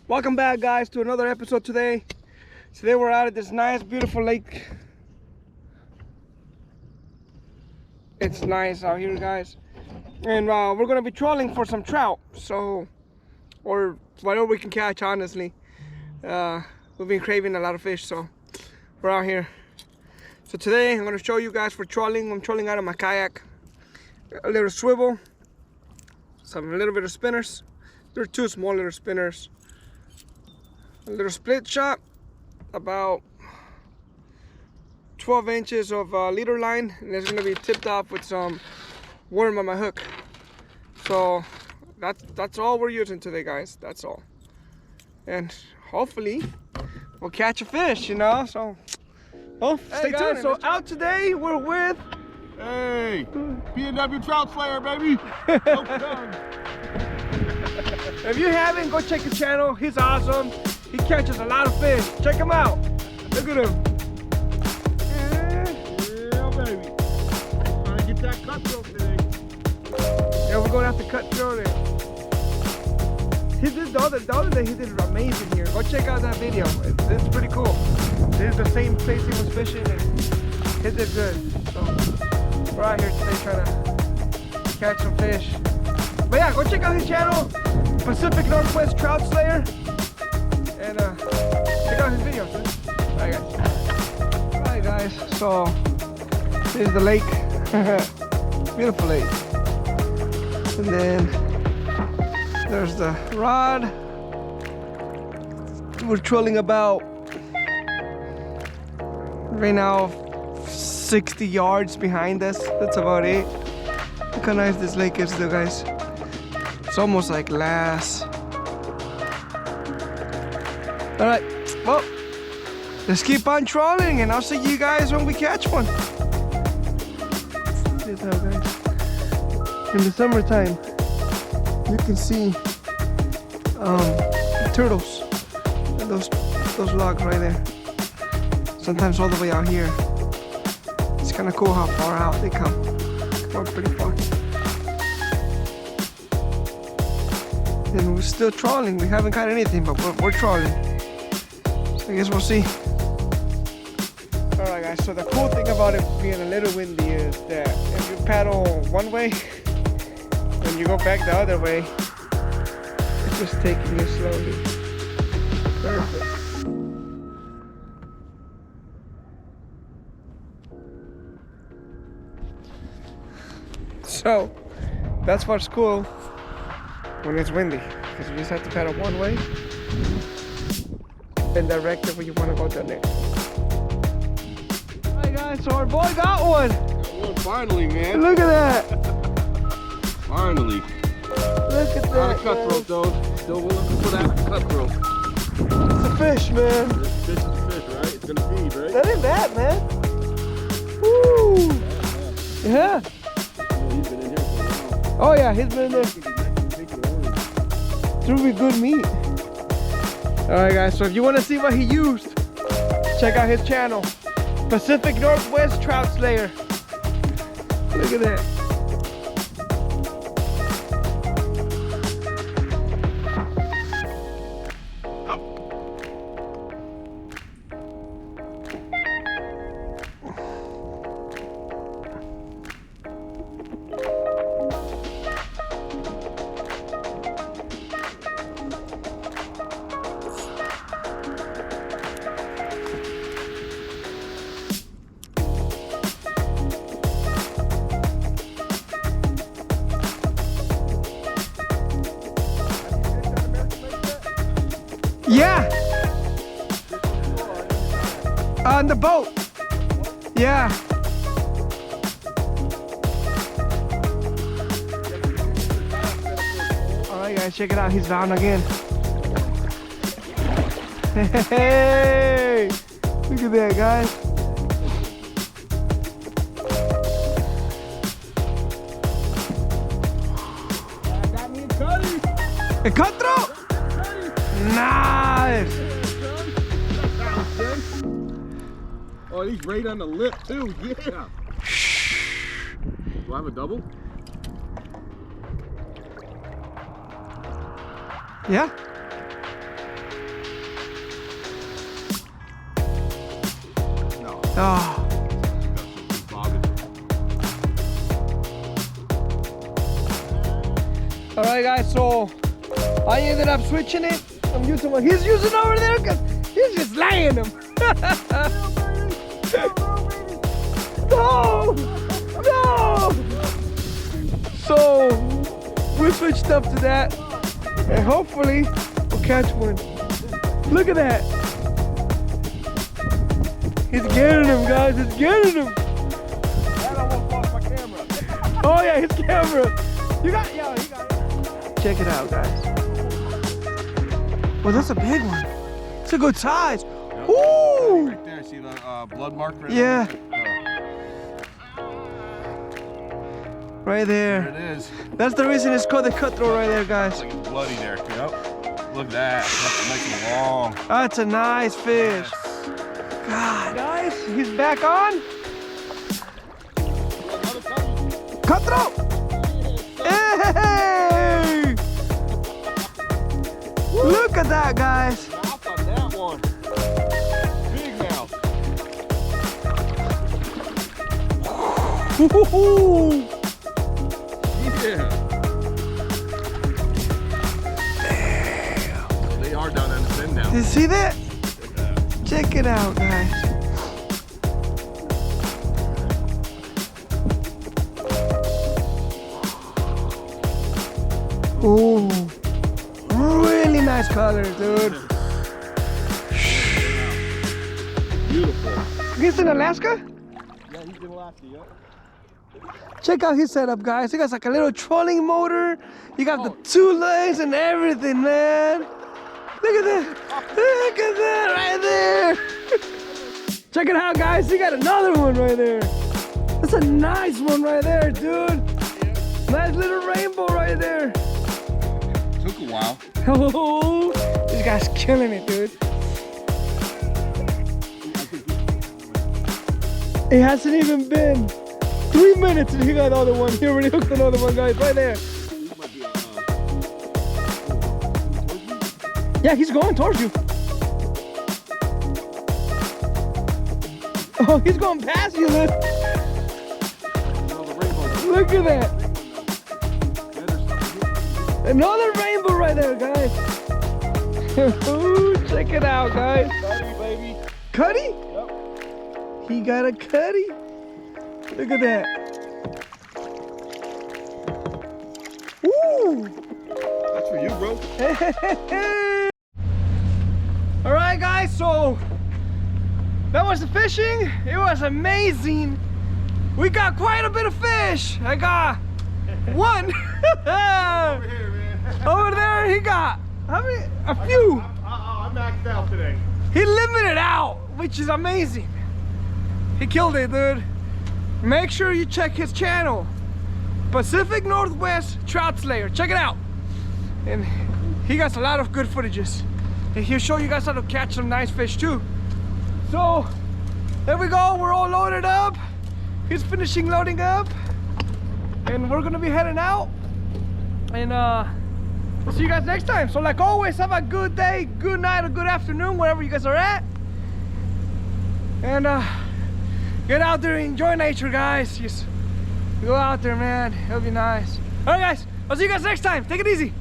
Welcome back, guys, to another episode today. Today we're out at this nice, beautiful lake. It's nice out here, guys. And we're gonna be trolling for some trout, or whatever we can catch, honestly. We've been craving a lot of fish, so we're out here. So today I'm gonna show you guys for trolling. I'm trolling out of my kayak. A little swivel, a little bit of spinners. There are two small little spinners. A little split shot, about 12 inches of leader line, and it's gonna be tipped off with some worm on my hook. So that's all we're using today, guys. That's all. And hopefully we'll catch a fish, you know. So stay tuned. So out today we're with P&W Trout Slayer, baby. If you haven't, go check his channel. He's awesome. He catches a lot of fish. Check him out. Look at him. Yeah, baby. Trying to get that cutthroat today. Yeah, we're going to have to cut through it. He did the other day. He did amazing here. Go check out that video. It's pretty cool. This is the same place he was fishing, and he did good. So we're out here today trying to catch some fish. But yeah, go check out his channel, Pacific Northwest Trout Slayer, and check out his videos. Alright, guys. Alright, guys. So here's the lake. Beautiful lake. And then there's the rod. We're trolling about right now 60 yards behind us. That's about it. Look how nice this lake is, though, guys. It's almost like glass. All right, well, let's keep on trolling, and I'll see you guys when we catch one. This how, guys. In the summertime, you can see turtles and those logs right there. Sometimes all the way out here. It's kind of cool how far out they come. Come up pretty far. And we're still trawling. We haven't got anything, but we're trawling. So I guess we'll see. Alright, guys, so the cool thing about it being a little windy is that if you paddle one way, when you go back the other way, it's just taking you slowly. Perfect. So that's what's cool when it's windy, because you just have to paddle one way and direct it where you want to go to the next. Alright, guys, so our boy got one. Finally, man. Look at that. Finally. Look at that. Not a cutthroat, though. Still willing to put out a cutthroat. It's a fish, man. This fish is a fish, right? It's gonna feed, right? That ain't bad, man. Woo. Yeah. He's been in here for a while. Oh yeah, he's been in there. It's really good meat. Alright, guys, so if you want to see what he used, check out his channel, Pacific Northwest Trout Slayer. Look at that. Yeah. On the boat. Yeah. Alright, guys, check it out. He's down again. Hey! Look at that, guys. Got me a cutty. A cutthroat? Nice! Oh, he's right on the lip too. Yeah. Do I have a double? Yeah. Oh. All right, guys. So I ended up switching it. I'm using what he's using over there because he's just laying them. No, no. So we switched up to that, and hopefully we'll catch one. Look at that. He's getting him, guys. He's getting him. That almost lost my camera. Oh yeah, his camera. You got it. Check it out, guys. Well, that's a big one. It's a good size. Yep. Ooh! Right there, see the blood mark right Yeah. there? Right There there. it is. That's the reason it's called the cutthroat right there, guys. It's like bloody there. Yep. Look at that. That's nice and long. That's a nice fish. Yes. God, guys, he's back on. Cutthroat! Hey! Look at that, guys. Mouth on that one. Big mouth. Woo-hoo-hoo. Yeah. So they are down on the fin now. You see that? Check it out, guys. Ooh, really nice color, dude. Beautiful. He's in Alaska? Yeah, he's in Alaska, yep. Check out his setup, guys. He got like a little trolling motor. You got the 2 legs and everything, man. Look at that. Look at that right there. Check it out, guys. He got another one right there. That's a nice one right there, dude. Nice little rainbow right there. Took a while. Oh, this guy's killing it, dude. It hasn't even been 3 minutes and he got another one. He already hooked another one, guys, right there. Yeah, he's going towards you. Oh, he's going past you, dude. Look at that. Another rainbow right there, guys. Ooh, check it out, guys. Cuddy, baby. Cuddy? Yep. He got a cuddy. Look at that. Ooh. That's for you, bro. All right, guys, so that was the fishing. It was amazing. We got quite a bit of fish. I got one. Over here, man. Over there, he got, how many? A few. I'm maxed out today. He limited out, which is amazing. He killed it, dude. Make sure you check his channel, Pacific Northwest Trout Slayer. Check it out. And he got a lot of good footages. And he'll show you guys how to catch some nice fish too. So there we go, we're all loaded up. He's finishing loading up. And we're gonna be heading out. And we'll see you guys next time. So like always, have a good day, good night, or good afternoon, wherever you guys are at. And get out there and enjoy nature, guys. Just go out there, man. It'll be nice. All right, guys. I'll see you guys next time. Take it easy.